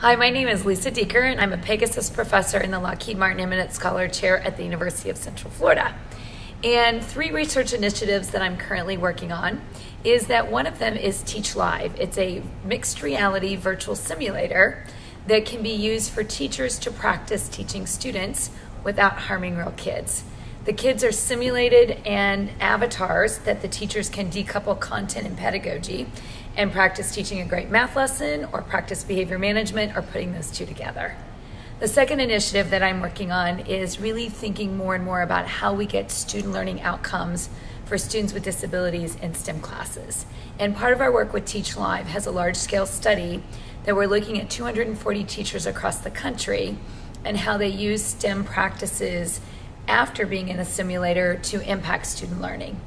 Hi, my name is Lisa Dieker, and I'm a Pegasus professor in the Lockheed Martin Eminent Scholar Chair at the University of Central Florida. And three research initiatives that I'm currently working on is that one of them is Teach Live. It's a mixed reality virtual simulator that can be used for teachers to practice teaching students without harming real kids. The kids are simulated and avatars that the teachers can decouple content and pedagogy and practice teaching a great math lesson or practice behavior management or putting those two together. The second initiative that I'm working on is really thinking more and more about how we get student learning outcomes for students with disabilities in STEM classes. And part of our work with Teach Live has a large-scale study that we're looking at 240 teachers across the country and how they use STEM practices after being in a simulator to impact student learning.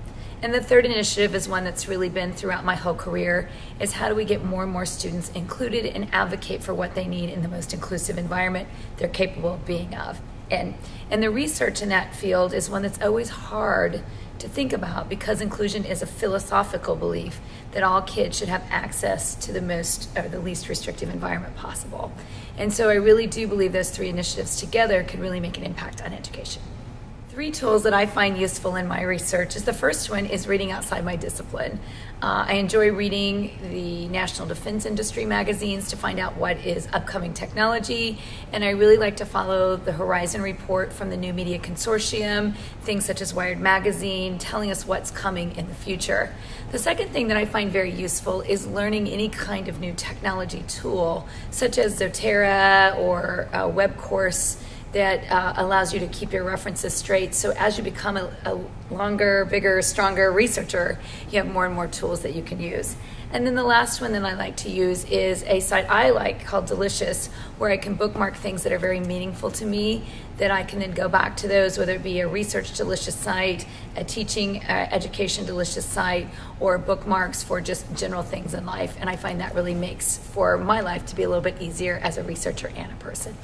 And the third initiative is one that's really been throughout my whole career, is how do we get more and more students included and advocate for what they need in the most inclusive environment they're capable of being of. And the research in that field is one that's always hard to think about because inclusion is a philosophical belief that all kids should have access to the most or the least restrictive environment possible. And so I really do believe those three initiatives together could really make an impact on education. Three tools that I find useful in my research is the first one is reading outside my discipline. I enjoy reading the National Defense Industry magazines to find out what is upcoming technology, and I really like to follow the Horizon report from the New Media Consortium, things such as Wired Magazine, telling us what's coming in the future. The second thing that I find very useful is learning any kind of new technology tool, such as Zotero or a web course that allows you to keep your references straight. So as you become a longer, bigger, stronger researcher, you have more and more tools that you can use. And then the last one that I like to use is a site I like called Delicious, where I can bookmark things that are very meaningful to me, that I can then go back to those, whether it be a research Delicious site, a teaching education Delicious site, or bookmarks for just general things in life. And I find that really makes for my life to be a little bit easier as a researcher and a person.